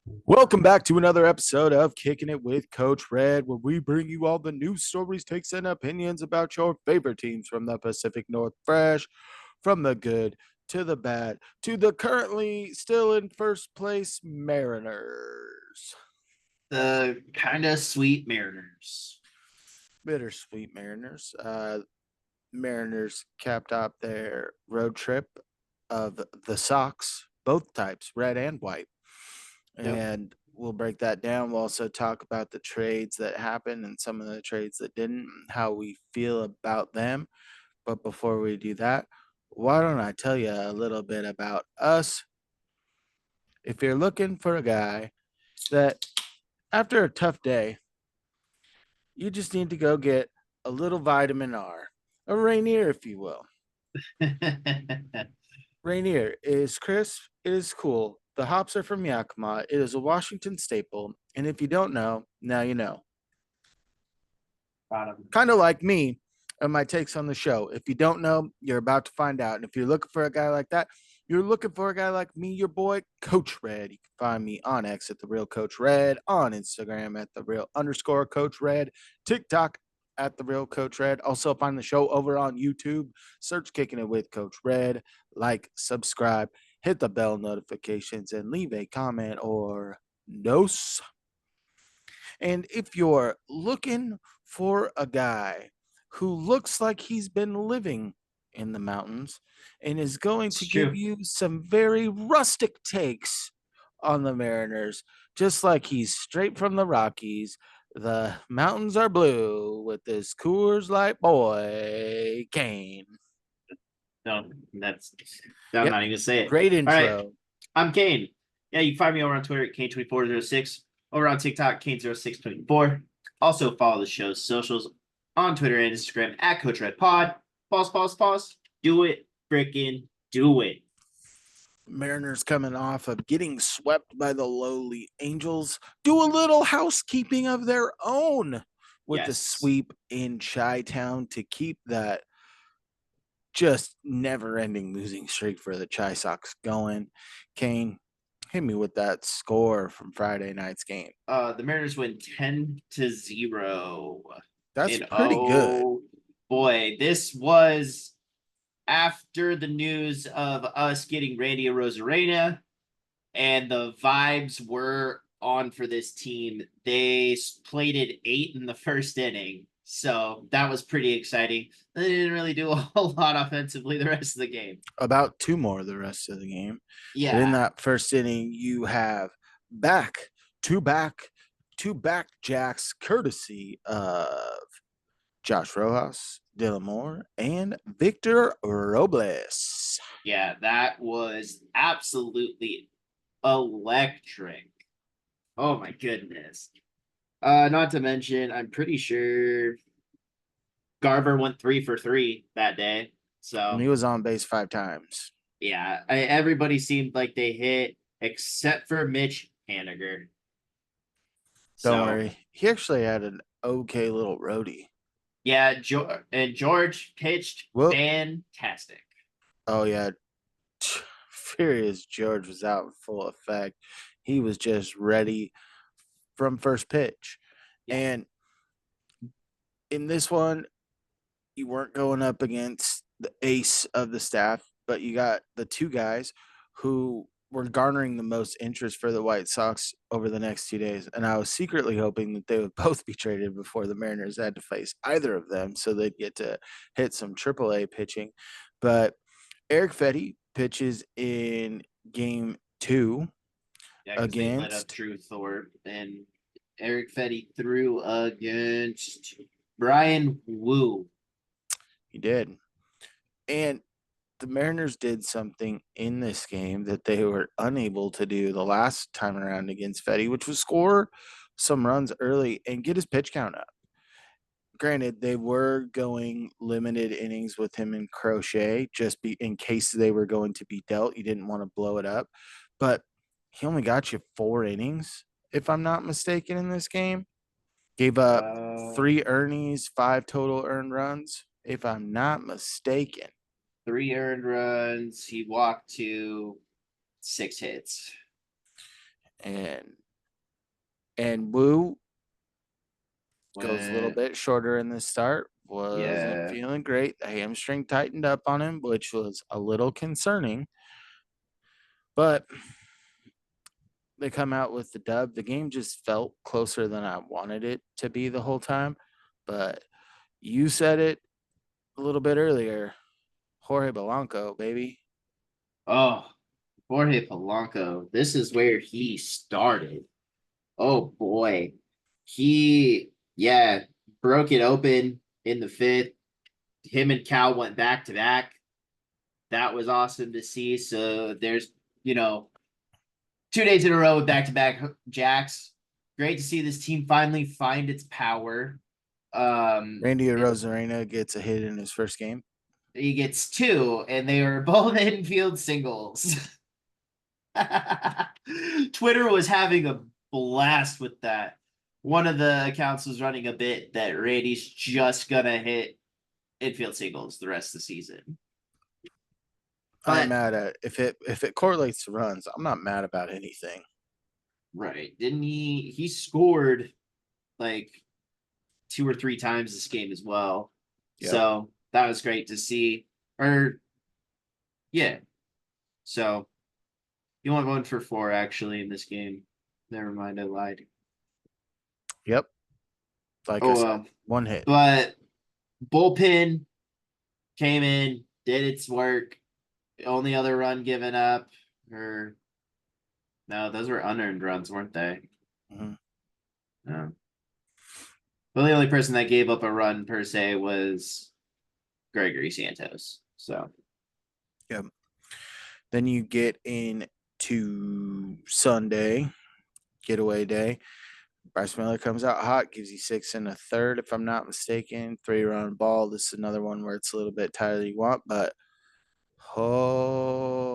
Welcome back to another episode of Kicking It with Coach Red, where we bring you all the news, stories, takes, and opinions about your favorite teams from the Pacific North, fresh from the good to the bad to the currently still in first place Mariners. The kind of sweet Mariners. Bittersweet Mariners. Mariners capped off their road trip of the Sox, both types, red and white. Yep. And we'll break that down. We'll also talk about the trades that happened and some of the trades that didn't, how we feel about them. But before we do that, why don't I tell you a little bit about us? If you're looking for a guy that, after a tough day, you just need to go get a little vitamin R, a Rainier, if you will. Rainier is crisp, it is cool. The hops are from Yakima. It is a Washington staple. And if you don't know, now you know. Bottom. Kind of like me and my takes on the show. If you don't know, you're about to find out. And if you're looking for a guy like that, you're looking for a guy like me, your boy, Coach Red. You can find me on X at the real Coach Red, on Instagram at the real underscore Coach Red, TikTok at the real Coach Red. Also find the show over on YouTube. Search Kicking It with Coach Red. Like, subscribe, hit the bell notifications, and leave a comment or dose. And if you're looking for a guy who looks like he's been living in the mountains and is going It's to give true. you some very rustic takes on the Mariners, just like he's straight from the Rockies. The mountains are blue with this Coors Light boy, Kane. No, that's I'm Yep, not even gonna say it. great All right. intro. I'm Kane. Yeah, you can find me over on Twitter at Kane2406, over on TikTok, Kane0624. Also follow the show's socials on Twitter and Instagram at Coach Red Pod. Pause, pause, pause. Do it. Freaking do it. Mariners coming off of getting swept by the lowly Angels do a little housekeeping of their own with the Yes. sweep in Chi-Town to keep that just never-ending losing streak for the Chi Sox going. Kane, hit me with that score from Friday night's game. The Mariners win 10-0. That's And pretty good. oh boy, this was after the news of us getting Randy Rosarena, and the vibes were on for this team. They plated 8 in the first inning, so that was pretty exciting. They didn't really do a whole lot offensively the rest of the game. About two more the rest of the game. But in Yeah, that first inning, you have back to back to back jacks courtesy of Josh Rojas, Dylan Moore, and Victor Robles. yeah, that was absolutely electric. Oh my goodness. Not to mention, I'm pretty sure Garver went 3 for 3 that day. And So he was on base five times. yeah, everybody seemed like they hit except for Mitch Haniger. Don't So worry. He actually had an okay little roadie. yeah, and George pitched Well, fantastic. oh, yeah. Furious George was out in full effect. He was just ready from first pitch. Yeah, And in this one, you weren't going up against the ace of the staff, but you got the two guys who were garnering the most interest for the White Sox over the next 2 days. And I was secretly hoping that they would both be traded before the Mariners had to face either of them so they'd get to hit some AAA pitching. But Eric Fetty pitches in game 2 yeah, because they lit up against, Drew Thorpe and Eric Fetty threw against Brian Wu. he did. And the Mariners did something in this game that they were unable to do the last time around against Fetty, which was score some runs early and get his pitch count up. Granted, they were going limited innings with him in Crochet, just be in case they were going to be dealt. You didn't want to blow it up, but he only got you 4 innings, if I'm not mistaken, in this game. Gave up Uh, 3 earnings, 5 total earned runs, if I'm not mistaken. 3 earned runs. He walked to 6 hits. and Wu goes a little When, bit shorter in the start. Wasn't yeah. feeling great. The hamstring tightened up on him, which was a little concerning. But they come out with the dub. The game just felt closer than I wanted it to be the whole time. But you said it a little bit earlier. Jorge Belanco, baby. Oh, Jorge Polanco. This is where he started. Oh boy. Yeah, broke it open in the fifth. Him and Cal went back to back. That was awesome to see. So there's, you know, 2 days in a row with back to back jacks. Great to see this team finally find its power. Randy It, Rosarena gets a hit in his first game. he gets two, and they were both infield singles. Twitter was having a blast with that. One of the accounts was running a bit that Randy's just gonna hit infield singles the rest of the season. I ain't But mad at if it correlates to runs. I'm not mad about anything. right, didn't he scored like 2 or 3 times this game as well. Yep. So that was great to see. Or yeah. So you only went for 4 actually in this game. Never mind, I lied. Yep. Like I Oh said, well. one hit. But bullpen came in, did its work. The only other run given up, or no, those were unearned runs, weren't they? Mm-hmm. No. Well, the only person that gave up a run per se was Gregory Santos. So Yep. Then you get into Sunday, getaway day. Bryce Miller comes out hot, gives you 6 and a third, if I'm not mistaken. 3-run ball. This is another one where it's a little bit tighter than you want, but Jorge,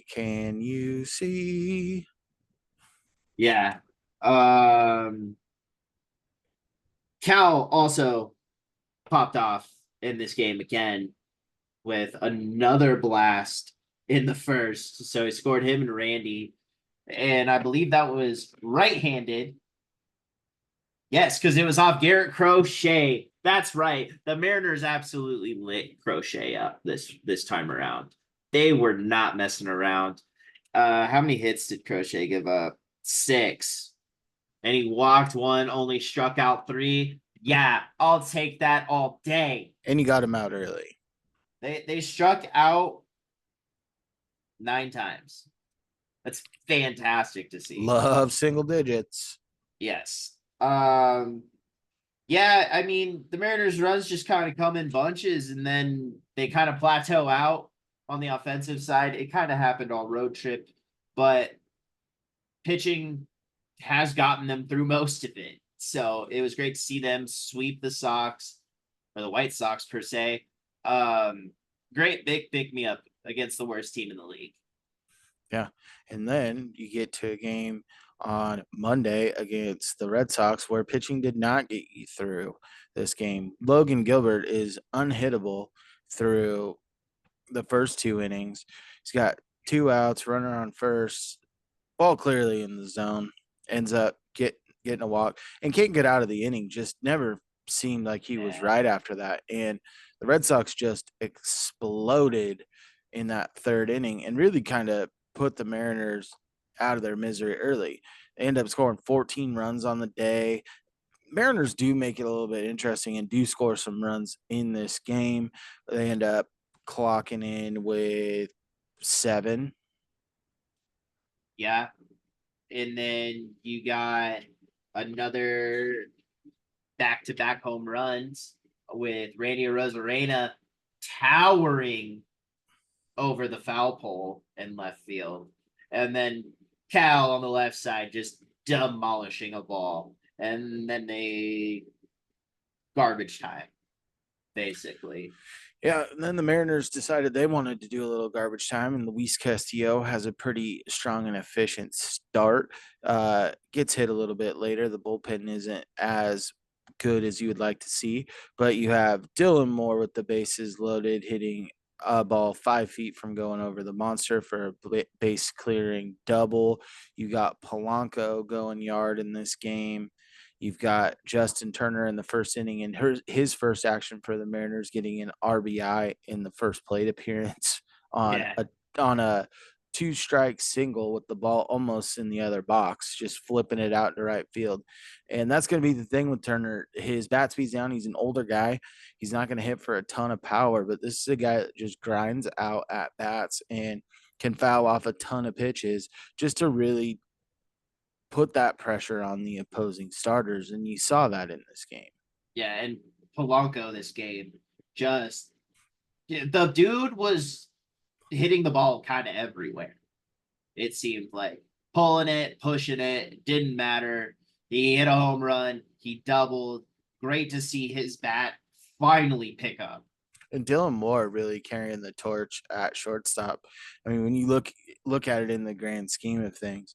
can you see? yeah. Um Cal also popped off in this game again with another blast in the first. So he scored him and Randy. And I believe that was right handed. Yes, because it was off Garrett Crochet. That's right. The Mariners absolutely lit Crochet up this time around. They were not messing around. How many hits did Crochet give up? 6. And he walked 1, only struck out 3. Yeah, I'll take that all day. And you got him out early. They struck out 9 times. That's fantastic to see. Love single digits. Yes. Yeah, I mean, the Mariners runs just kind of come in bunches and then they kind of plateau out on the offensive side. It kind of happened all road trip, but pitching has gotten them through most of it. So it was great to see them sweep the Sox or the White Sox per se. Great big pick me up against the worst team in the league. Yeah. And then you get to a game on Monday against the Red Sox where pitching did not get you through this game. Logan Gilbert is unhittable through the first 2 innings. He's got 2 outs, runner on first, ball clearly in the zone, ends up getting a walk and can't get out of the inning. Just never seemed like he was Yeah. right after that. And the Red Sox just exploded in that third inning and really kind of put the Mariners out of their misery early. They end up scoring 14 runs on the day. Mariners do make it a little bit interesting and do score some runs in this game. They end up clocking in with 7. Yeah. And then you got another back-to-back home runs with Randy Rosarena towering over the foul pole in left field. And then Cal on the left side just demolishing a ball. And then they garbage time, basically. Yeah, and then the Mariners decided they wanted to do a little garbage time, and Luis Castillo has a pretty strong and efficient start. Gets hit a little bit later. The bullpen isn't as good as you would like to see, but you have Dylan Moore with the bases loaded, hitting a ball 5 feet from going over the monster for a base clearing double. You got Polanco going yard in this game. You've got Justin Turner in the first inning and his first action for the Mariners, getting an RBI in the first plate appearance on Yeah. a two strike single with the ball almost in the other box, just flipping it out to right field. And that's going to be the thing with Turner. His bat speed's down. He's an older guy. He's not going to hit for a ton of power, but this is a guy that just grinds out at bats and can foul off a ton of pitches just to really put that pressure on the opposing starters. And you saw that in this game. Yeah, and Polanco this game just the dude was hitting the ball kind of everywhere. It seemed like pulling it, pushing it, didn't matter. He hit a home run, he doubled. Great to see his bat finally pick up. And Dylan Moore really carrying the torch at shortstop. I mean, when you look at it in the grand scheme of things,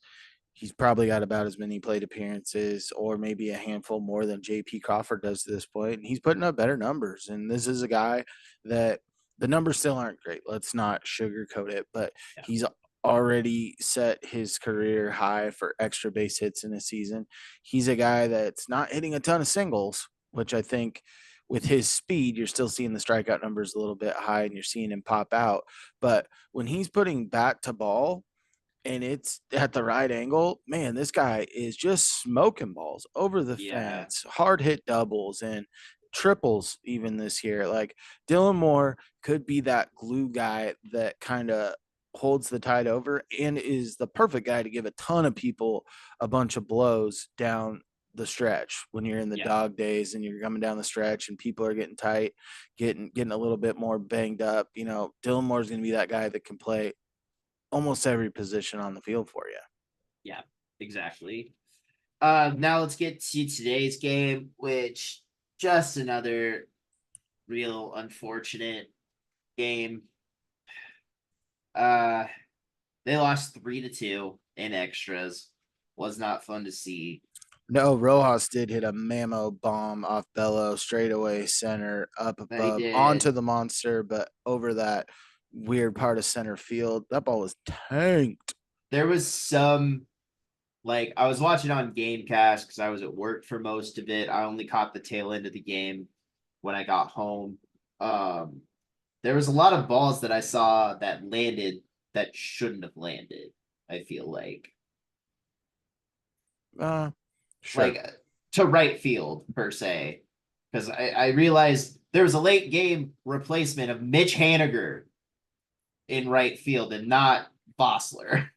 he's probably got about as many plate appearances or maybe a handful more than JP Crawford does to this point. And he's putting up better numbers. And this is a guy that the numbers still aren't great. Let's not sugarcoat it, but Yeah. he's already set his career high for extra base hits in a season. He's a guy that's not hitting a ton of singles, which I think with his speed, you're still seeing the strikeout numbers a little bit high and you're seeing him pop out. But when he's putting bat to ball, and it's at the right angle, man, this guy is just smoking balls over the Yeah. fence, hard hit doubles and triples even this year. Like Dylan Moore could be that glue guy that kind of holds the tide over and is the perfect guy to give a ton of people a bunch of blows down the stretch when you're in the Yeah. dog days and you're coming down the stretch and people are getting tight, getting a little bit more banged up. You know, Dylan Moore's going to be that guy that can play almost every position on the field for you. Yeah, exactly. Now let's get to today's game, which just another real unfortunate game. Uh they lost 3-2 in extras. Was not fun to see. No, Rojas did hit a mammo bomb off Bello straightaway center up They above onto did. the monster, but over that weird part of center field. That ball was tanked. There was some like I was watching on Gamecast because I was at work for most of it. I only caught the tail end of the game when I got home. Um, there was a lot of balls that I saw that landed that shouldn't have landed. I feel Uh, sure. like to right field per se, because I realized there was a late game replacement of Mitch Haniger in right field and not Bossler.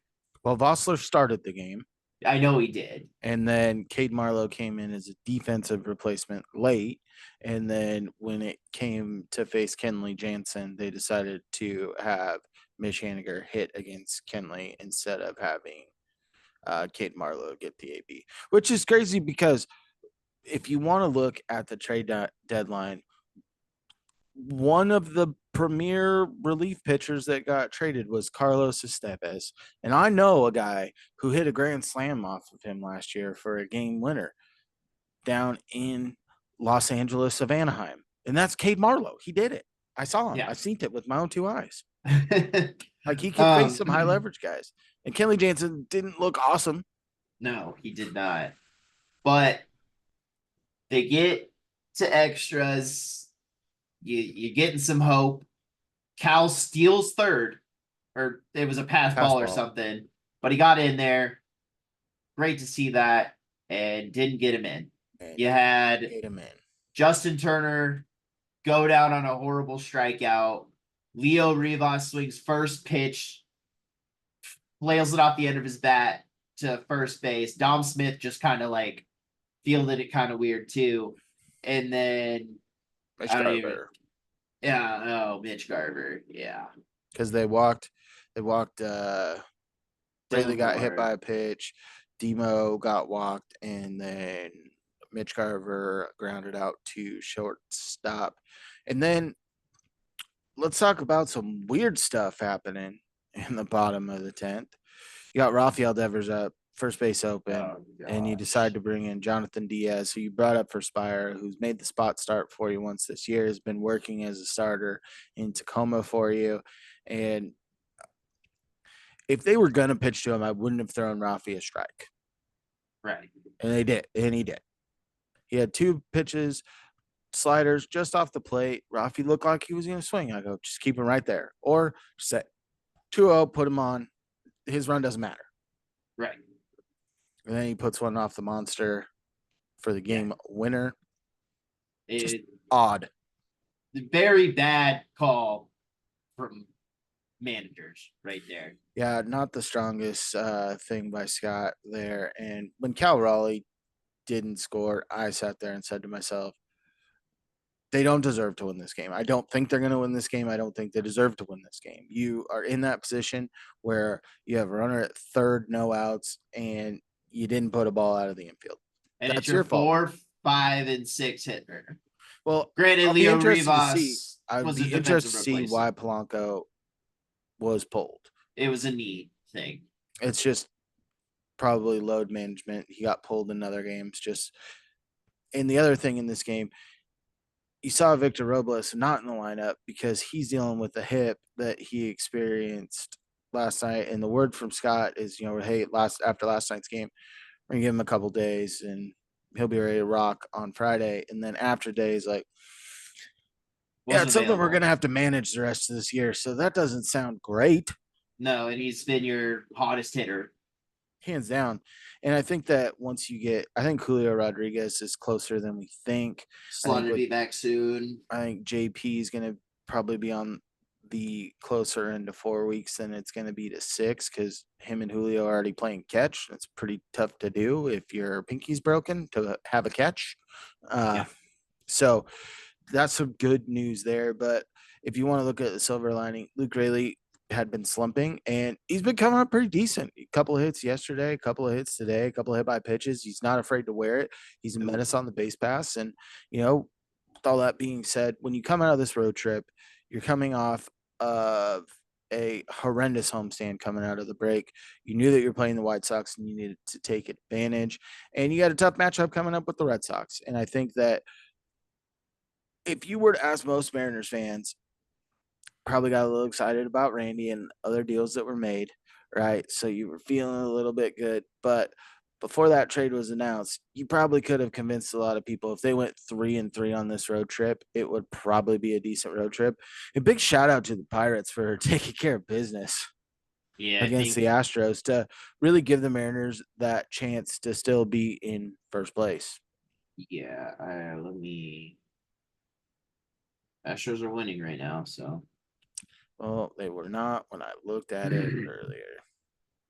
Well, Vossler started the game, I know he did. and then Cade Marlowe came in as a defensive replacement late. And then when it came to face Kenley Jansen, they decided to have Mitch Haniger hit against Kenley instead of having Kate Marlowe get the AB, which is crazy because if you want to look at the trade deadline, one of the premier relief pitchers that got traded was Carlos Estevez. And I know a guy who hit a grand slam off of him last year for a game winner down in Los Angeles of Anaheim. And that's Cade Marlowe. He did it. I saw him. Yeah. I seen it with my own two eyes. Like he could face some high leverage guys. And Kenley Jansen didn't look awesome. No, he did not. But they get to extras. You're getting some hope. Cal steals third, or it was a pass ball or something, but he got in there. Great to see that, and didn't get him in. And You had him in. Justin Turner go down on a horrible strikeout. Leo Rivas swings first pitch, flails it off the end of his bat to first base. Dom Smith just kind of like fielded it kind of weird too. And then Mitch I don't even, Garver. yeah, oh, Mitch Garver. Yeah. Because they walked Braley got hit Moore. by a pitch, Demo got walked, and then Mitch Garver grounded out to shortstop. And then let's talk about some weird stuff happening in the bottom of the 10th. You got Rafael Devers up first base open, Oh, and you decide to bring in Jonathan Diaz, who you brought up for Spire, who's made the spot start for you once this year, has been working as a starter in Tacoma for you. And if they were going to pitch to him, I wouldn't have thrown Rafi a strike. Right. And they did. And he did. He had 2 pitches, sliders just off the plate. Rafi looked like he was going to swing. I go, just keep him right there. Or set 2-0, put him on. His run doesn't matter. Right. And then he puts one off the monster for the game winner. Just odd. Very bad call from managers right there. Yeah, not the strongest thing by Scott there. And when Cal Raleigh didn't score, I sat there and said to myself, they don't deserve to win this game. I don't think they're going to win this game. I don't think they deserve to win this game. You are in that position where you have a runner at third, no outs, and you didn't put a ball out of the infield. And That's it's your your fault. 4, 5, and 6 hitter. Well, granted, I'll be Leo interested to see. Rivas I'd was a be interested defensive to see why Polanco was pulled. It was a knee thing. It's just probably load management. He got pulled in other games. And the other thing in this game, you saw Victor Robles not in the lineup because he's dealing with the hip that he experienced last night. And the word from Scott is, hey, after last night's game, we're gonna give him a couple days and he'll be ready to rock on Friday. And then after days, like, it's something we're gonna have to manage the rest of this year. So that doesn't sound great. No, and he's been your hottest hitter. Hands down. And I think that I think Julio Rodriguez is closer than we think. Slaughter to be back soon. I think JP is going to probably be on the closer end to 4 weeks than it's going to be to 6 because him and Julio are already playing catch. It's pretty tough to do if your pinky's broken to have a catch. So that's some good news there. But if you want to look at the silver lining, Luke Raley had been slumping and he's been coming up pretty decent. A couple of hits yesterday, a couple of hits today, a couple of hit by pitches. He's not afraid to wear it. He's a menace on the base pass. And, with all that being said, when you come out of this road trip, you're coming off of a horrendous homestand coming out of the break. You knew that you're playing the White Sox and you needed to take advantage. And you got a tough matchup coming up with the Red Sox. And I think that if you were to ask most Mariners fans, probably got a little excited about Randy and other deals that were made, right? So you were feeling a little bit good. But before that trade was announced, you probably could have convinced a lot of people if they went 3-3 on this road trip, it would probably be a decent road trip. A big shout out to the Pirates for taking care of business against the Astros to really give the Mariners that chance to still be in first place. Yeah, Astros are winning right now, so. Well, they were not when I looked at it earlier.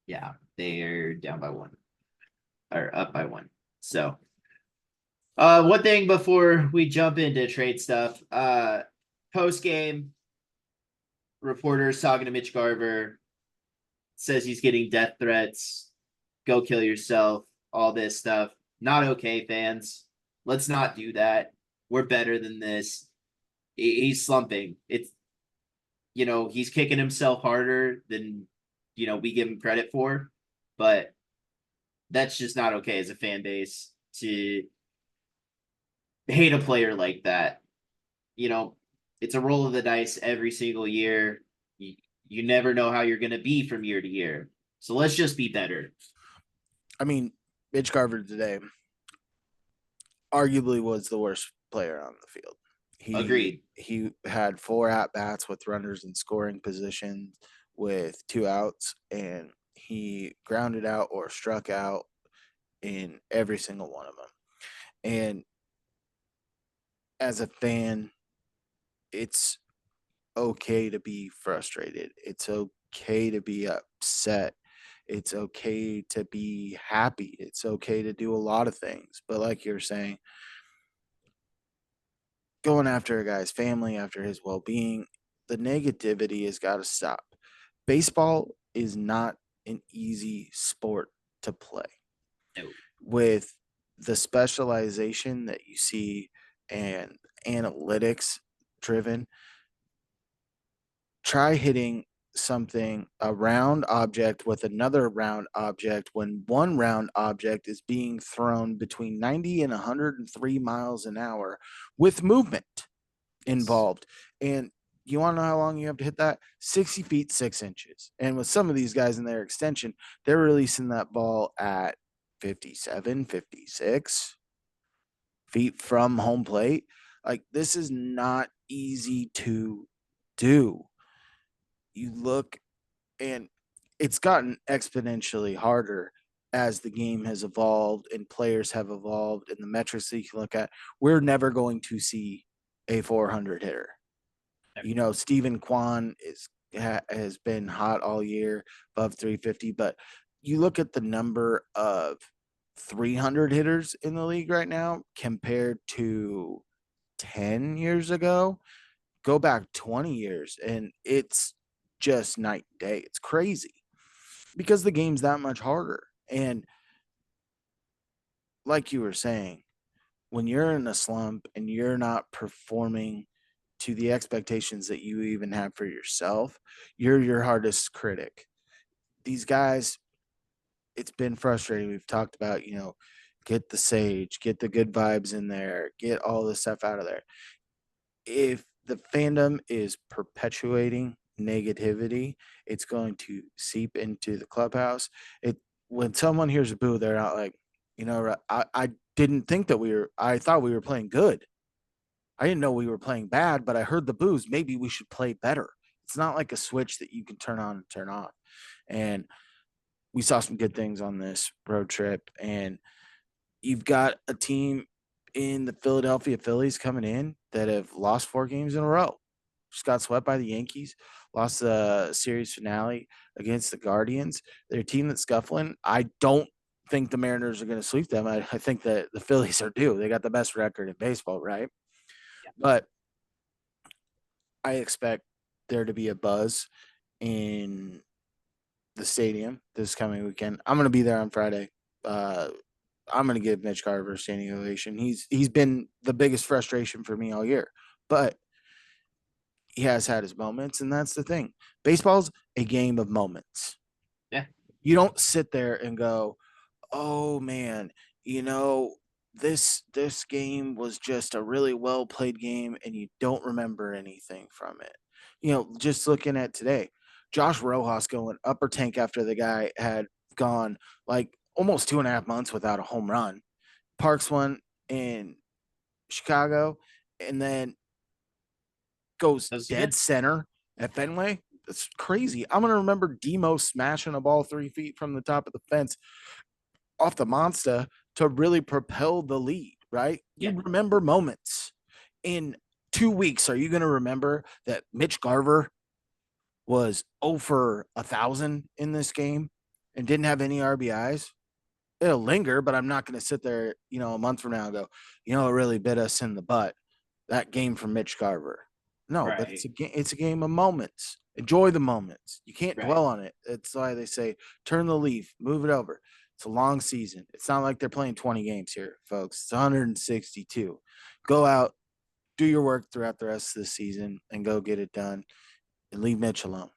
Yeah, they're down by 1 or up by 1. So, one thing before we jump into trade stuff, post game, reporters talking to Mitch Garver says he's getting death threats. Go kill yourself. All this stuff. Not okay, fans. Let's not do that. We're better than this. He's slumping. It's, he's kicking himself harder than, we give him credit for. But that's just not okay as a fan base to hate a player like that. It's a roll of the dice every single year. You never know how you're going to be from year to year. So let's just be better. I mean, Mitch Garver today arguably was the worst player on the field. Agreed. He had 4 at-bats with runners in scoring positions with 2 outs, and he grounded out or struck out in every single one of them. And as a fan, it's okay to be frustrated. It's okay to be upset. It's okay to be happy. It's okay to do a lot of things. But like you're saying, going after a guy's family, after his well-being, the negativity has got to stop. Baseball is not an easy sport to play. No. With the specialization that you see and analytics driven, try hitting something, a round object with another round object, when one round object is being thrown between 90 and 103 miles an hour with movement Yes. involved. And you want to know how long you have to hit that? 60 feet, 6 inches. And with some of these guys in their extension, they're releasing that ball at 57, 56 feet from home plate. Like, this is not easy to do. You look, and it's gotten exponentially harder as the game has evolved and players have evolved and the metrics that you can look at. We're never going to see a 400 hitter. Stephen Kwan has been hot all year, above 350, but you look at the number of 300 hitters in the league right now compared to 10 years ago. Go back 20 years, and it's just night and day. It's crazy because the game's that much harder. And like you were saying, when you're in a slump and you're not performing to the expectations that you even have for yourself, you're your hardest critic. These guys, it's been frustrating. We've talked about, get the sage, get the good vibes in there, get all this stuff out of there. If the fandom is perpetuating negativity, it's going to seep into the clubhouse. It When someone hears a boo, they're not like, I didn't think that I thought we were playing good. I didn't know we were playing bad, but I heard the boos. Maybe we should play better. It's not like a switch that you can turn on and turn off. And we saw some good things on this road trip. And you've got a team in the Philadelphia Phillies coming in that have lost 4 games in a row. Just got swept by the Yankees, lost the series finale against the Guardians. They're a team that's scuffling. I don't think the Mariners are going to sweep them. I think that the Phillies are due. They got the best record in baseball, right? Yeah. But I expect there to be a buzz in the stadium this coming weekend. I'm going to be there on Friday. I'm going to give Mitch Garver a standing ovation. He's been the biggest frustration for me all year, but he has had his moments, and that's the thing. Baseball's a game of moments. Yeah. You don't sit there and go, "Oh man, you know, this game was just a really well played game," and you don't remember anything from it. Just looking at today, Josh Rojas going upper tank after the guy had gone like almost 2.5 months without a home run. Parks one in Chicago, and then goes Does dead again? center at Fenway. That's crazy. I'm gonna remember Demo smashing a ball 3 feet from the top of the fence off the monster to really propel the lead, right? Yeah. You remember moments. In 2 weeks, are you going to remember that Mitch Garver was 0 for 1,000 in this game and didn't have any RBIs? It'll linger, but I'm not going to sit there, a month from now and go, it really bit us in the butt. That game from Mitch Garver. No, but Right. it's a game of moments. Enjoy the moments. You can't Right. dwell on it. It's why they say turn the leaf, move it over. It's a long season. It's not like they're playing 20 games here, folks. It's 162. Go out, do your work throughout the rest of the season, and go get it done. And leave Mitch alone.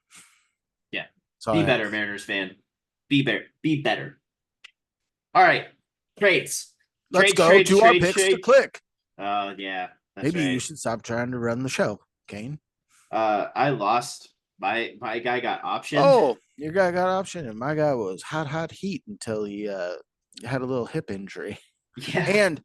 Yeah. That's all Be I better, have. Mariners fan. Be better. Be better. All right. Trades. Let's Trades, go trades, to our trades, picks to trades. click. Oh, yeah. That's Maybe you right. should stop trying to run the show, Kane. I lost. My guy got optioned. Oh, your guy got option, and my guy was hot heat until he had a little hip injury. Yeah. And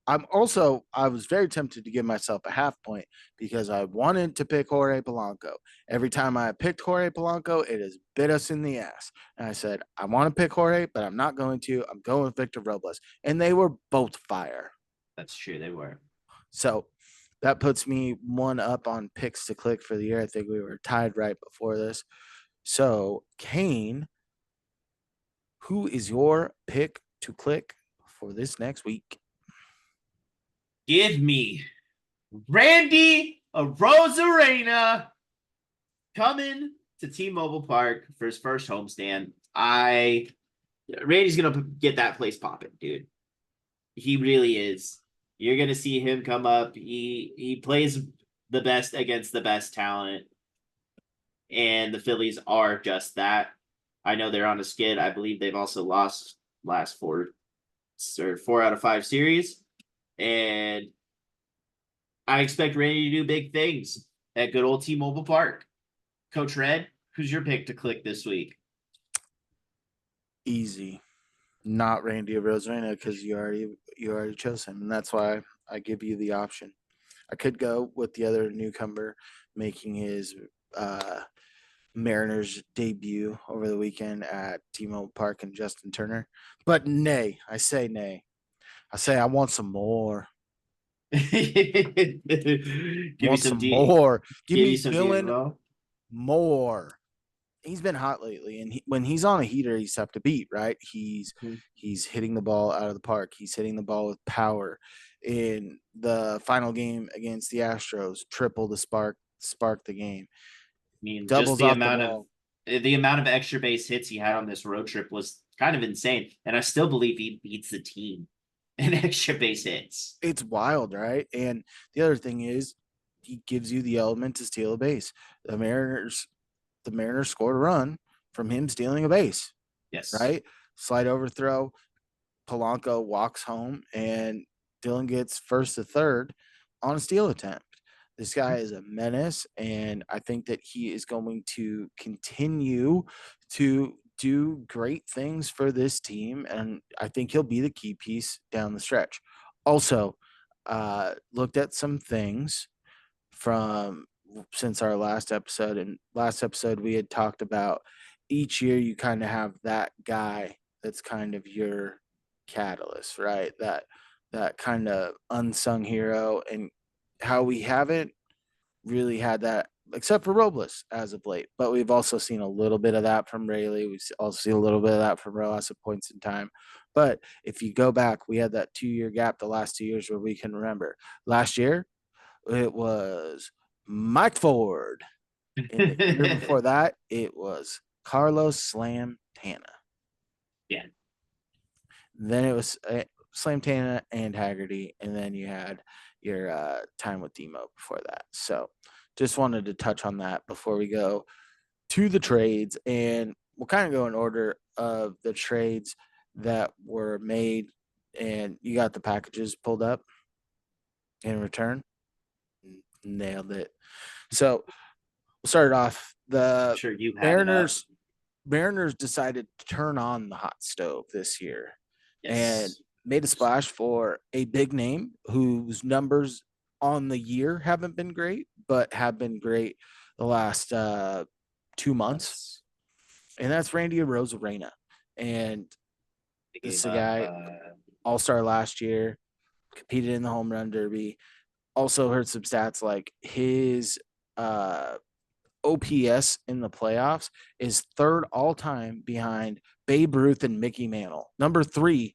I was very tempted to give myself a half point because I wanted to pick Jorge Polanco. Every time I picked Jorge Polanco, it has bit us in the ass. And I said, I want to pick Jorge, but I'm not going to. I'm going with Victor Robles. And they were both fire. That's true. They were. So that puts me one up on picks to click for the year. I think we were tied right before this. So, Kane, who is your pick to click for this next week? Give me Randy Rosarena coming to T-Mobile Park for his first homestand. Randy's gonna get that place popping, dude. He really is. You're gonna see him come up. He plays the best against the best talent, and the Phillies are just that. I know they're on a skid. I believe they've also lost last four out of five series, and I expect Randy to do big things at good old T-Mobile Park. Coach Red, who's your pick to click this week? Easy. Not Randy Rosarena because you already chose him, and that's why I give you the option. I could go with the other newcomer making his Mariners debut over the weekend at T-Mobile Park and Justin Turner, but nay, I say nay. I say I want some more. Give me Want some some D. more. Give Give me you some D as Dylan well. more. He's been hot lately, and when he's on a heater, he's tough to beat. Right? He's hitting the ball out of the park. He's hitting the ball with power. In the final game against the Astros, triple the spark the game. I mean, just Doubles off the ball. the amount of extra base hits he had on this road trip was kind of insane, and I still believe he beats the team in extra base hits. It's wild, right? And the other thing is, he gives you the element to steal a base. The Mariners scored a run from him stealing a base, Yes. right? Slide overthrow, Polanco walks home, and Dylan gets first to third on a steal attempt. This guy is a menace, and I think that he is going to continue to do great things for this team, and I think he'll be the key piece down the stretch. Also, looked at some things from since our last episode, and last episode we had talked about each year you kind of have that guy that's kind of your catalyst, right? That kind of unsung hero, and how we haven't really had that except for Robles as of late. But we've also seen a little bit of that from Rayleigh. We've also seen a little bit of that from Rojas at points in time. But if you go back, we had that 2 year gap the last 2 years where we can remember. Last year, it was Mike Ford. And the year before that, it was Carlos Slam Tana. Yeah. Then it was Slam Tana and Haggerty. And then you had your time with Demo before that. So just wanted to touch on that before we go to the trades. And we'll kind of go in order of the trades that were made. And you got the packages pulled up in return. Nailed it. So we'll start it off. I'm The sure you have it up. Mariners Mariners decided to turn on the hot stove this year and Yes. made a splash for a big name whose numbers on the year haven't been great, but have been great the last 2 months. Let's And that's Randy Rosarena. And they this gave is a up guy, all-star last year, competed in the home run derby. Also heard some stats like his OPS in the playoffs is third all time behind Babe Ruth and Mickey Mantle. Number 3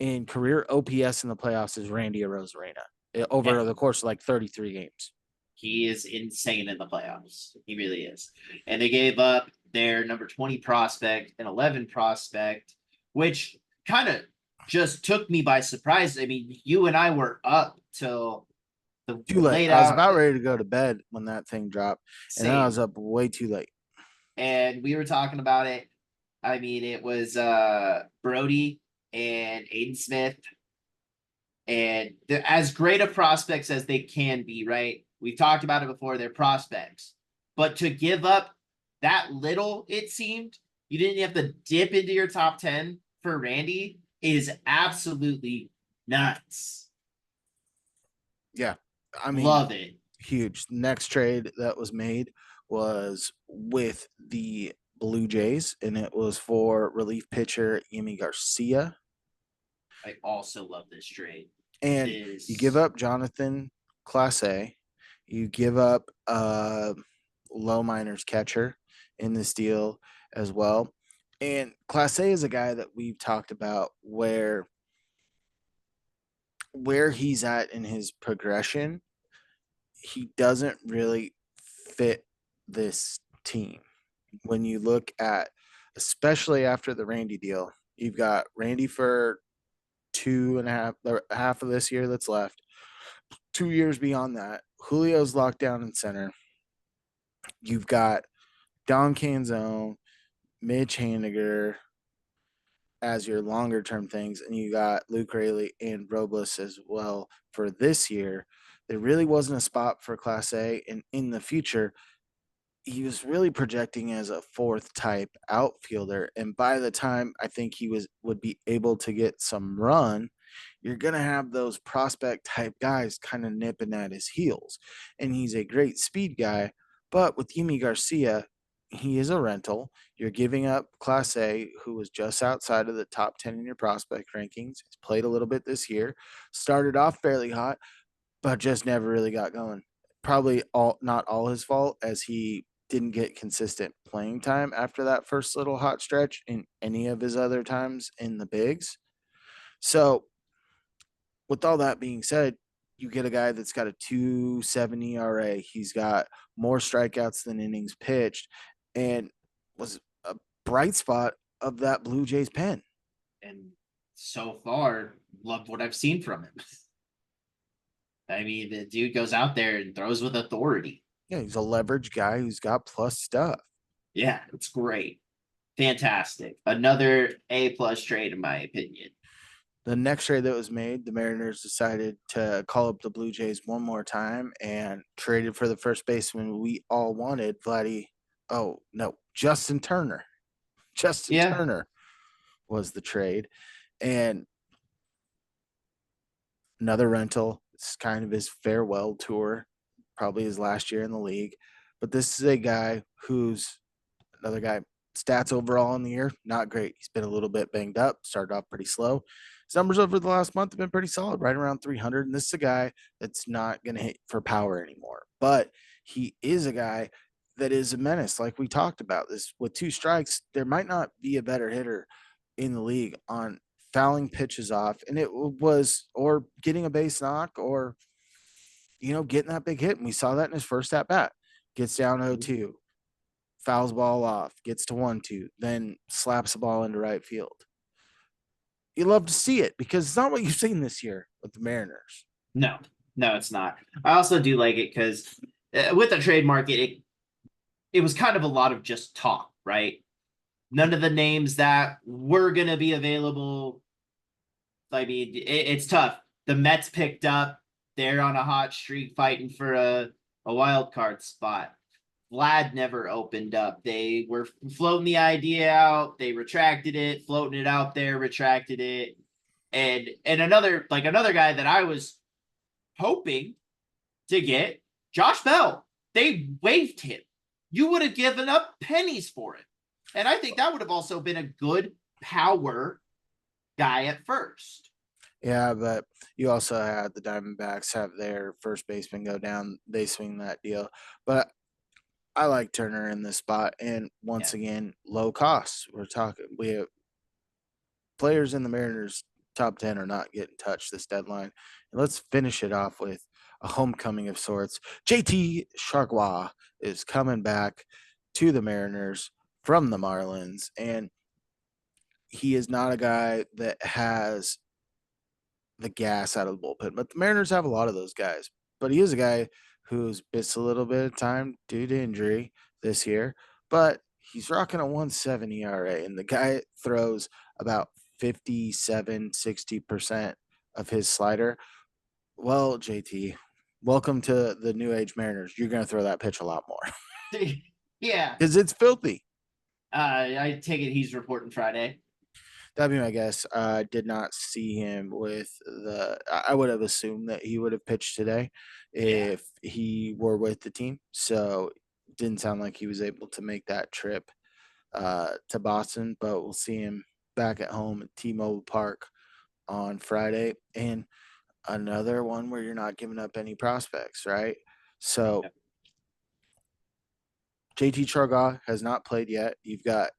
in career OPS in the playoffs is Randy Arozarena over yeah, the course of like 33 games. he is insane in the playoffs. He really is. And they gave up their number 20 prospect and 11 prospect, which kind of just took me by surprise. I mean, you and I were up till the Too late. late I was out. about ready to go to bed when that thing dropped, and then I was Same. up way too late. And we were talking about it. I mean, it was Brody and Aiden Smith, and they're as great of prospects as they can be, right? We've talked about it before, they're prospects. But to give up that little, it seemed, you didn't have to dip into your top 10 for Randy is absolutely nuts. Yeah, I mean, Love it. huge. Next trade that was made was with the Blue Jays, and it was for relief pitcher Yimi Garcia. I also love this trade. And you give This up Jonathan Class A, you give up low minors catcher in this deal as well. And Class A is a guy that we've talked about where he's at in his progression. He doesn't really fit this team. When you look at, especially after the Randy deal, you've got Randy for half of this year that's left. 2 years beyond that, Julio's locked down in center. You've got Don Canzone, Mitch Haniger as your longer term things, and you got Luke Rayleigh and Robles as well for this year. There really wasn't a spot for Class A, and in the future, he was really projecting as a fourth type outfielder. And by the time I think he would be able to get some run, you're gonna have those prospect type guys kind of nipping at his heels. And he's a great speed guy, but with Yimi Garcia, he is a rental. You're giving up Class A, who was just outside of the top 10 in your prospect rankings. He's played a little bit this year, started off fairly hot, but just never really got going. Probably all not all his fault, as he didn't get consistent playing time after that first little hot stretch in any of his other times in the bigs. So, with all that being said, you get a guy that's got a 2.70 ERA. He's got more strikeouts than innings pitched, and was a bright spot of that Blue Jays pen. And so far, love what I've seen from him. I mean, the dude goes out there and throws with authority. Yeah, he's a leverage guy who's got plus stuff. Yeah, it's great. Fantastic. Another A plus trade, in my opinion. The next trade that was made, the Mariners decided to call up the Blue Jays one more time and traded for the first baseman we all wanted, Vladdy. Oh, no, Justin Turner. Justin Yeah. Turner was the trade. And another rental. It's kind of his farewell tour, probably his last year in the league. But this is a guy who's another guy. Stats overall in the year, not great. He's been a little bit banged up, started off pretty slow. His numbers over the last month have been pretty solid, right around 300. And this is a guy that's not going to hit for power anymore. But he is a guy that is a menace, like we talked about. This with two strikes, there might not be a better hitter in the league on fouling pitches off, and it was or getting a base knock or getting that big hit. And we saw that in his first at bat. Gets down 0-2, fouls ball off, gets to 1-2, then slaps the ball into right field. You love to see it because it's not what you've seen this year with the Mariners. No, no, it's not. I also do like it because with the trade market, it was kind of a lot of just talk, right? None of the names that were going to be available. I mean, it's tough. The Mets picked up. They're on a hot streak fighting for a wild card spot. Vlad never opened up. They were floating the idea out. They retracted it, floating it out there, retracted it. And another guy that I was hoping to get, Josh Bell. They waived him. You would have given up pennies for it. And I think that would have also been a good power guy at first. Yeah, but you also had the Diamondbacks have their first baseman go down. They swing that deal. But I like Turner in this spot. And once again, low costs. We have players in the Mariners top 10 are not getting touched this deadline. And let's finish it off with a homecoming of sorts. JT Chargois is coming back to the Mariners from the Marlins. And he is not a guy that has the gas out of the bullpen, but the Mariners have a lot of those guys. But he is a guy who's missed a little bit of time due to injury this year, but he's rocking a 1.7 ERA, and the guy throws about 57-60% of his slider. Well, JT, welcome to the new age Mariners. You're going to throw that pitch a lot more. Yeah. Because it's filthy. I take it he's reporting Friday. That'd be my guess. I did not see him with I would have assumed that he would have pitched today if he were with the team. So it didn't sound like he was able to make that trip to Boston, but we'll see him back at home at T-Mobile Park on Friday. And another one where you're not giving up any prospects, right? So JT Chargois has not played yet. You've got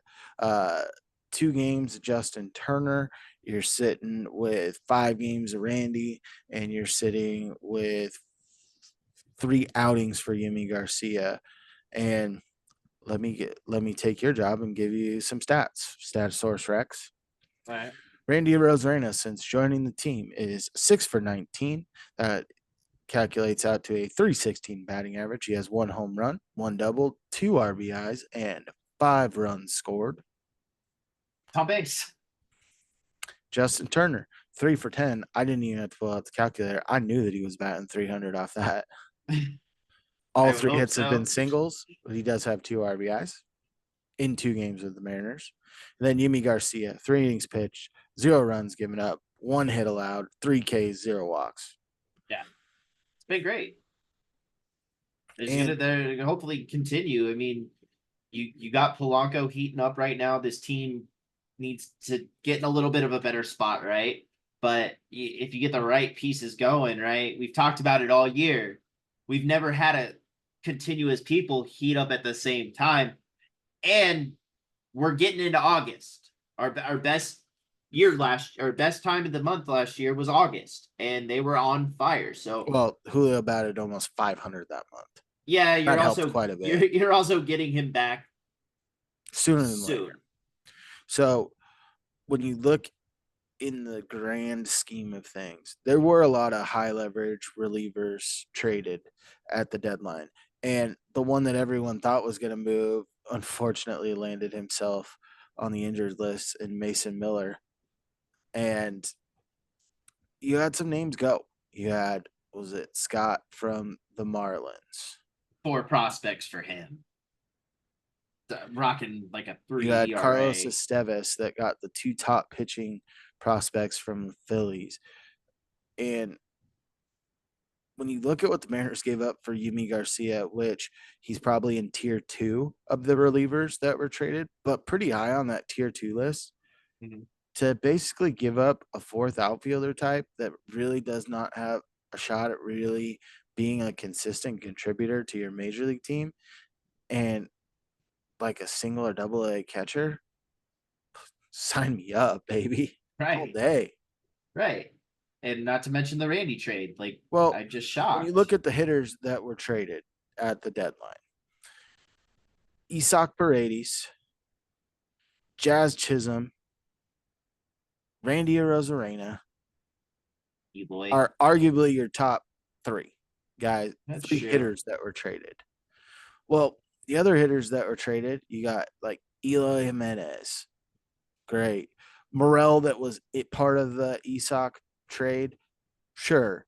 2 games of Justin Turner. You're sitting with 5 games of Randy, and you're sitting with 3 outings for Yimi Garcia. And let me take your job and give you some stats. Statosaurus Rex. All right. Randy Rosarena, since joining the team, is 6 for 19. calculates out to a 316 batting average. He has 1 home run, 1 double, 2 RBIs, and 5 runs scored. Tom Banks. Justin Turner, 3 for 10. I didn't even have to pull out the calculator. I knew that he was batting 300 off that. All I would 3 hope hits have been so. singles, but he does have 2 RBIs in 2 games with the Mariners. And then Yimi Garcia, 3 innings pitched, 0 runs given up, 1 hit allowed, 3 Ks, 0 walks. Yeah, it's been great. It's And gonna hopefully continue. I mean, you got Polanco heating up right now. This team needs to get in a little bit of a better spot, right? But if you get the right pieces going, right? We've talked about it all year. We've never had a continuous people heat up at the same time, and we're getting into August. Our best our best time of the month last year was August, and they were on fire. So well, Julio batted almost 500 that month. yeah, That helped quite a bit. you're also getting him back Sooner than soon. later. So when you look in the grand scheme of things, there were a lot of high leverage relievers traded at the deadline. And the one that everyone thought was going to move, unfortunately, landed himself on the injured list in Mason Miller. And you had some names go. You had, was it Scott from the Marlins? 4 prospects for him. Rocking like a 3 You had ERA. Carlos Esteves that got the 2 top pitching prospects from the Phillies. And when you look at what the Mariners gave up for Yumi Garcia, which he's probably in tier 2 of the relievers that were traded, but pretty high on that tier 2 list, to basically give up a 4th outfielder type that really does not have a shot at really being a consistent contributor to your major league team, and like a single or double A catcher, sign me up, baby. All Right. day. Right. And not to mention the Randy trade. Like, Well, I'm just when you shocked. look at the hitters that were traded at the deadline, Isaac Paredes, Jazz Chisholm, Randy Arozarena You boy. are arguably your top 3 guys, That's 3 true. hitters that were traded. Well, the other hitters that were traded, you got like Eloy Jimenez, great. Morel, that was it part of the Isaac trade, sure.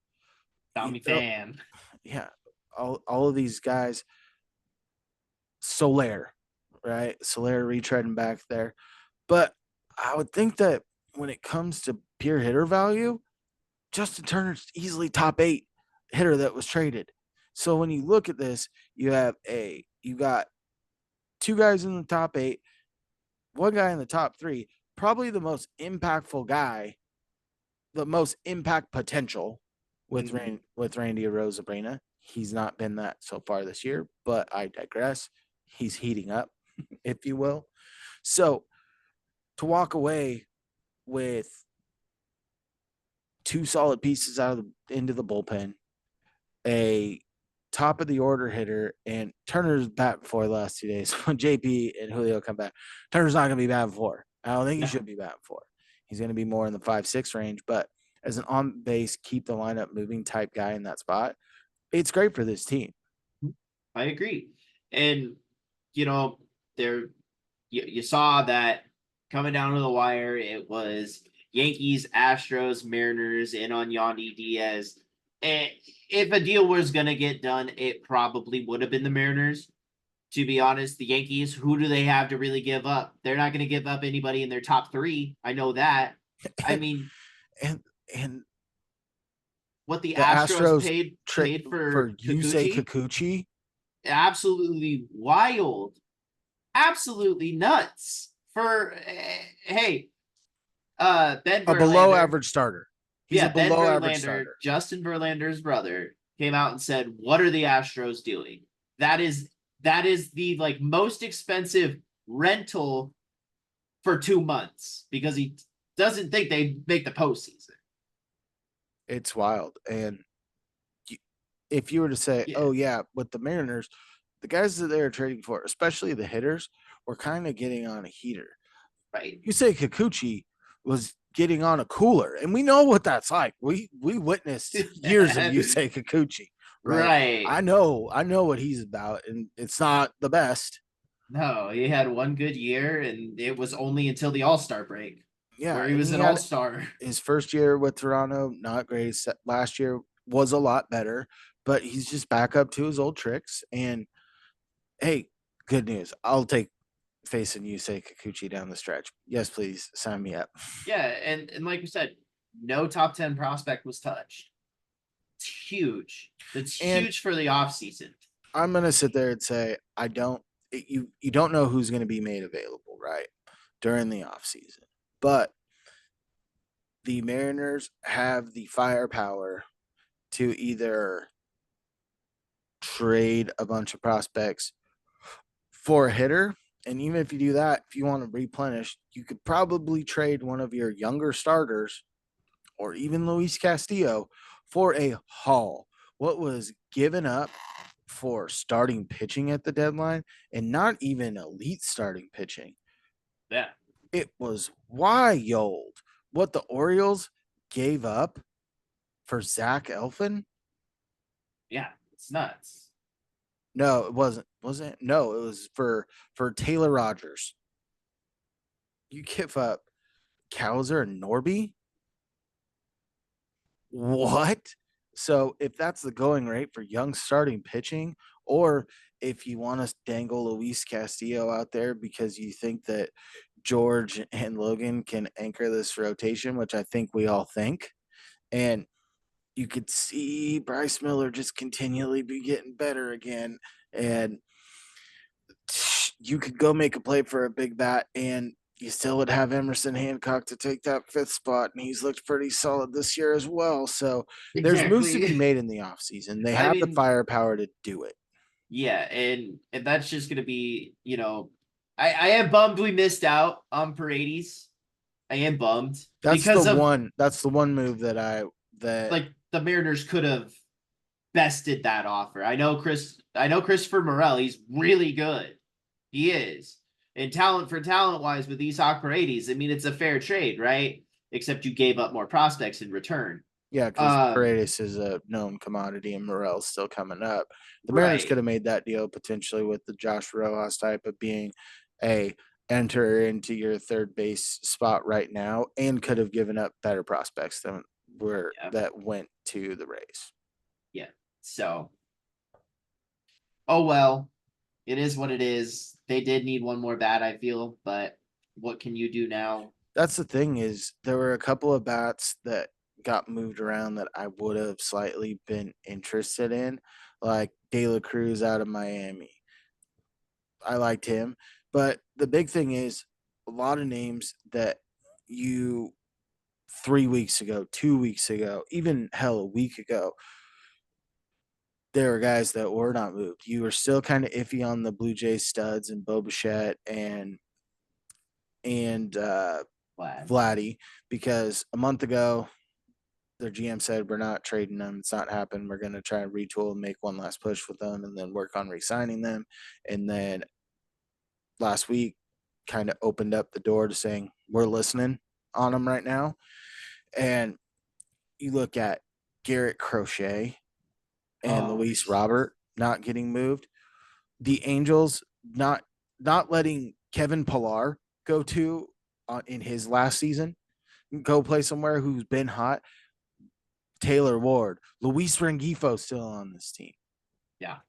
Tommy Fan. Yeah, all of these guys. Soler, right? Soler retreading back there. But I would think that when it comes to pure hitter value, Justin Turner's easily top 8 hitter that was traded. So when you look at this, you got 2 guys in the top 8, 1 guy in the top 3, probably the most impactful guy, the most impact potential with with Randy Arozarena. He's not been that so far this year, but I digress. He's heating up, if you will. So to walk away with 2 solid pieces into the bullpen, a top of the order hitter, and Turner's bat before the last 2 days. When JP and Julio come back, Turner's not going to be bat before. I don't think he should be bat before. He's going to be more in the 5-6 range, but as an on base, keep the lineup moving type guy in that spot, it's great for this team. I agree. And, there you saw that coming down to the wire, it was Yankees, Astros, Mariners in on Yandy Diaz. And if a deal was going to get done, it probably would have been the Mariners. To be honest, the Yankees, who do they have to really give up? They're not going to give up anybody in their top 3. I know that. I mean, and what the the Astros Astros paid for Yusei Kikuchi, Kikuchi, absolutely wild, absolutely nuts. For hey, Ben a below Verlander, average starter. He's a yeah, Ben below average Verlander, starter. Justin Verlander's brother, came out and said, "What are the Astros doing? That is the like most expensive rental for 2 months because he doesn't think they make the postseason." It's wild. And if you were to say, Yeah. oh, yeah, with the Mariners, the guys that they were trading for, especially the hitters, were kind of getting on a heater. Right. You say Kikuchi was getting on a cooler, and we know what that's like. We witnessed years of Yusei Kikuchi, right? Right. I know what he's about, and it's not the best. No, he had one good year, and it was only until the All Star break Yeah, where he and was he an All had Star. his first year with Toronto, not great. Last year was a lot better, but he's just back up to his old tricks. And hey, good news. I'll take facing Yusei Kikuchi down the stretch. Yes, please sign me up. Yeah, and like we said, no top 10 prospect was touched. It's huge. That's And huge for the offseason. I'm gonna sit there and say I don't. You don't know who's going to be made available, right, during the offseason. But the Mariners have the firepower to either trade a bunch of prospects for a hitter. And even if you do that, if you want to replenish, you could probably trade one of your younger starters or even Luis Castillo for a haul. What was given up for starting pitching at the deadline, and not even elite starting pitching, Yeah. it was wild what the Orioles gave up for Zach Elfin. Yeah. It's nuts. No, it wasn't. Wasn't it? No, it was for Taylor Rogers. You give up Kowser and Norby. What? So if that's the going rate for young starting pitching, or if you want to dangle Luis Castillo out there because you think that George and Logan can anchor this rotation, which I think we all think, and you could see Bryce Miller just continually be getting better again, and you could go make a play for a big bat, and you still would have Emerson Hancock to take that fifth spot, and he's looked pretty solid this year as well. So there's moves to be Exactly. made in the offseason. They I have the mean, firepower to do it. yeah, and that's just gonna be, I am bummed we missed out on Paredes. I am bummed because of That's the one move that like the Mariners could have bested that offer. I know Christopher Morel, he's really good. He is. And talent wise with Isak Paredes, I mean it's a fair trade, right? Except you gave up more prospects in return. yeah, because Um, Paredes is a known commodity and Morel's still coming up. The Mariners right. could have made that deal potentially with the Josh Rojas type of being a enter into your third base spot right now, and could have given up better prospects than were Yeah. that went to the Rays. Yeah. So, oh well, it is what it is. They did need one more bat, I feel, but what can you do now? That's the thing is there were a couple of bats that got moved around that I would have slightly been interested in, like De La Cruz out of Miami. I liked him, but the big thing is a lot of names that you 3 weeks ago, 2 weeks ago, even hell a week ago, there were guys that were not moved. You were still kind of iffy on the Blue Jays studs and Bo Bichette and Glad. Vladdy, because a month ago their GM said we're not trading them. It's not happening. We're going to try and retool and make one last push with them, and then work on re-signing them. And then last week, kind of opened up the door to saying we're listening on them right now. And you look at Garrett Crochet and Oh, Luis Robert not getting moved. The Angels not letting Kevin Pillar go to in his last season, go play somewhere who's been hot. Taylor Ward, Luis Rengifo still on this team. yeah.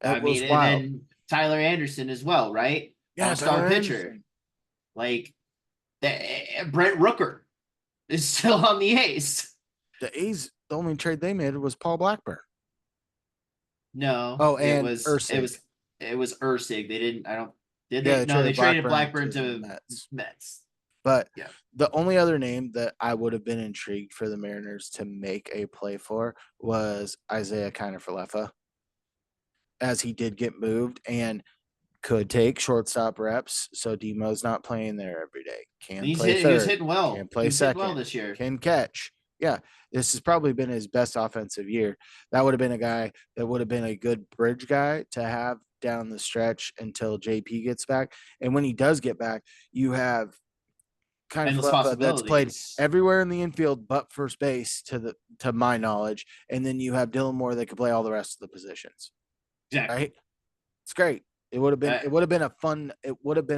I It mean, was and wild. then Tyler Anderson as well, right? Yeah, All-star Tyler pitcher. Anderson. Like Brent Rooker is still on the A's. The A's, the only trade they made was Paul Blackburn. No, Oh, it and was it Ursig. was it was Ursig. They didn't. I don't. Did Yeah, they? they No, they traded traded Blackburn Blackburn to the to Mets. Mets. But Yeah. the only other name that I would have been intrigued for the Mariners to make a play for was Isaiah Kiner-Falefa, as he did get moved and could take shortstop reps. So Demo's not playing there every day. Can play He was third, hitting well. can He play was hitting well second, this year. can catch. Yeah, this has probably been his best offensive year. That would have been a guy that would have been a good bridge guy to have down the stretch until JP gets back. And when he does get back, you have kind of endless Cleffa that's played possibilities. everywhere in the infield but first base to my knowledge, and then you have Dylan Moore that could play all the rest of the positions. Exactly. Right? It's great. It would have been Uh, a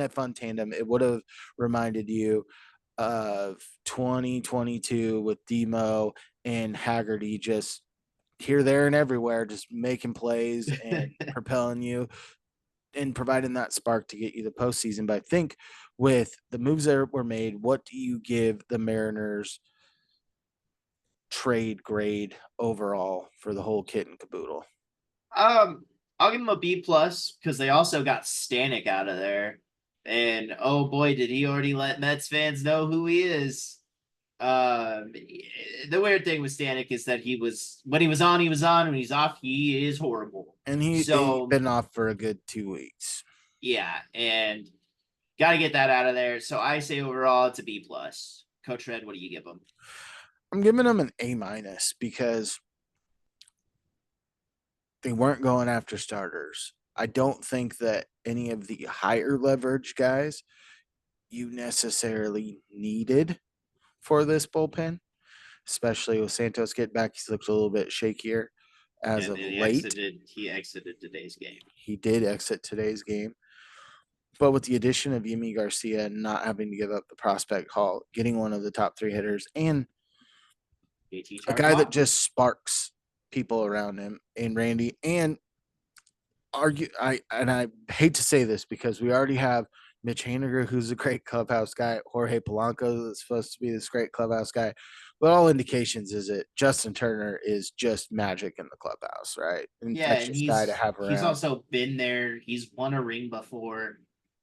fun tandem. It would have reminded you of 2022 with Demo and Haggerty just here, there, and everywhere, just making plays and propelling you and providing that spark to get you the postseason. But I think with the moves that were made, what do you give the Mariners trade grade overall for the whole kit and caboodle? um, I'll give him a B plus because they also got Stanek out of there, and oh boy, did he already let Mets fans know who he is. Um, the weird thing with Stanek is that he was when he was on, he was on. When he's off, he is horrible. And he So been off for a good 2 weeks. yeah, and got to get that out of there. So I say overall, it's a B plus. Coach Red, what do you give him? I'm giving him an A minus because they weren't going after starters. I don't think that any of the higher leverage guys you necessarily needed for this bullpen, especially with Santos getting back. He's looked a little bit shakier as And of then late. he exited today's game. He did exit today's game. But with the addition of Yimi Garcia not having to give up the prospect haul, getting one of the top three hitters, and JT a guy that Chargois. just sparks people around him in Randy, and I hate to say this because we already have Mitch Haniger, who's a great clubhouse guy, Jorge Polanco that's supposed to be this great clubhouse guy. But all indications is that Justin Turner is just magic in the clubhouse, right? Yeah, and Infectious guy to have he's around. also been there. He's won a ring before.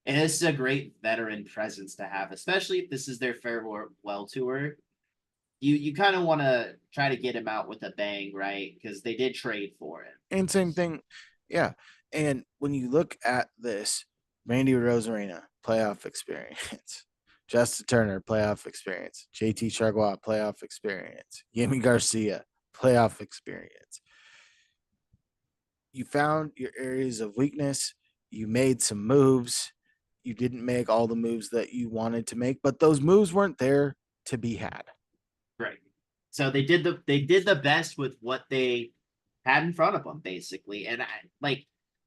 And this is a great veteran presence to have, especially if this is their farewell tour. You kind of want to try to get him out with a bang, right? Because they did trade for him. And same thing, yeah. And when you look at this, Randy Rosarena, playoff experience. Justin Turner, playoff experience. JT Chargois, playoff experience. Yemi Garcia, playoff experience. You found your areas of weakness. You made some moves. You didn't make all the moves that you wanted to make, but those moves weren't there to be had. Right. So they did the best with what they had in front of them, basically. And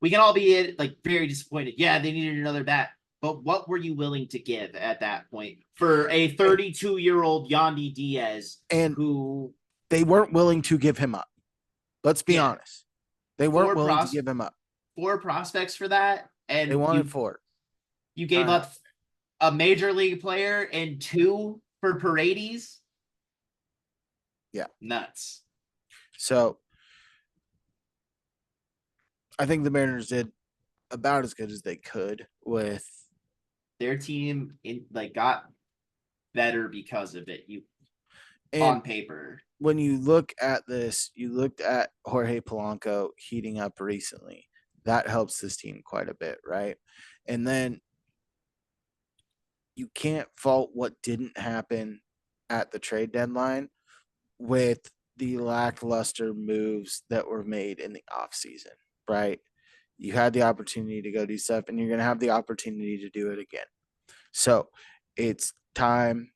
we can all be like very disappointed. Yeah, they needed another bat. But what were you willing to give at that point for a 32-year-old Yandy Diaz And who, they weren't willing to give him up. Let's be yeah, honest. They weren't four willing to pros give him up. four prospects for that, They and wanted you 4. you gave Uh, up a major league player and 2 for Paredes? yeah. Nuts. So I think the Mariners did about as good as they could with. Their team got better because of it. You And on paper. when you look at this, you looked at Jorge Polanco heating up recently. That helps this team quite a bit, right? And then you can't fault what didn't happen at the trade deadline with the lackluster moves that were made in the offseason, right? You had the opportunity to go do stuff, and you're going to have the opportunity to do it again. So it's time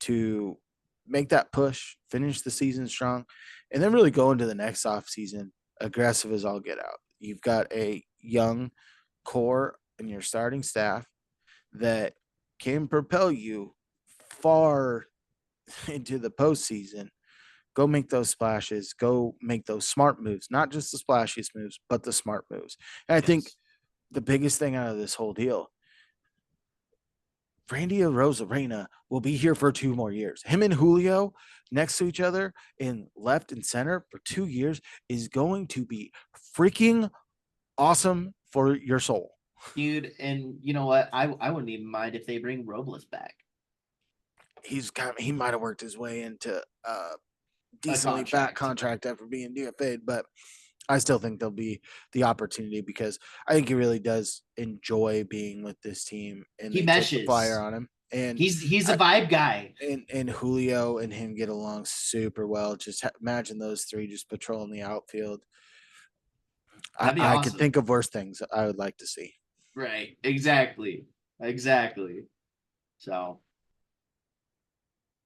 to make that push, finish the season strong, and then really go into the next offseason aggressive as all get out. You've got a young core in your starting staff that can propel you far into the postseason. Go make those splashes. Go make those smart moves, not just the splashiest moves, but the smart moves. And I think Yes. the biggest thing out of this whole deal, Randy Rosarena will be here for 2 more years. Him and Julio next to each other in left and center for 2 years is going to be freaking awesome for your soul. Dude, and you know what? I wouldn't even mind if they bring Robles back. He might have worked his way into A decently fat contract. contract after being DFA'd, but I still think there'll be the opportunity because I think he really does enjoy being with this team, and He they took the flyer meshes. on him. And He's a I, vibe guy. and Julio and him get along super well. Just imagine those three just patrolling the outfield. That'd be I could awesome. think of worse things I would like to see. Right. Exactly. Exactly. So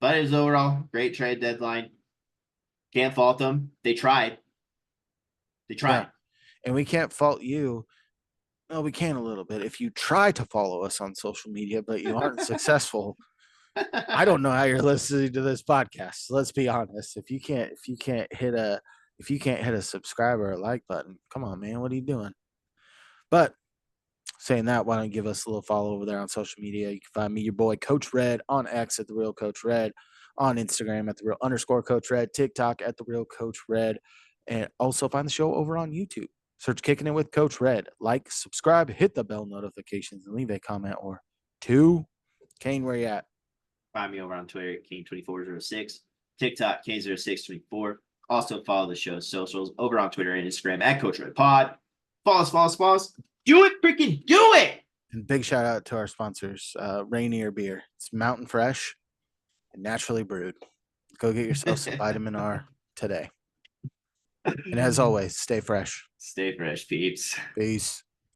But it was overall great trade deadline. Can't fault them. They tried. They tried. Yeah. And we can't fault you. Well, we can a little bit if you try to follow us on social media, but you aren't successful. I don't know how you're listening to this podcast. Let's be honest. If you can't hit a subscribe or a like button, come on, man. What are you doing? But saying that, why don't you give us a little follow over there on social media? You can find me, your boy Coach Red, on X at the Real Coach Red, on Instagram at the Real _ Coach Red, TikTok at the Real Coach Red, and also find the show over on YouTube. Search Kicking It with Coach Red. Like, subscribe, hit the bell notifications, and leave a comment or two. Kane, where you at? Find me over on Twitter at King2406, TikTok K0624. Also follow the show's socials over on Twitter and Instagram at Coach Red Pod. Follow us. Do it, freaking do it! And big shout out to our sponsors, Rainier Beer. It's mountain fresh and naturally brewed. Go get yourself some vitamin R today. And as always, stay fresh. Stay fresh, peeps. Peace.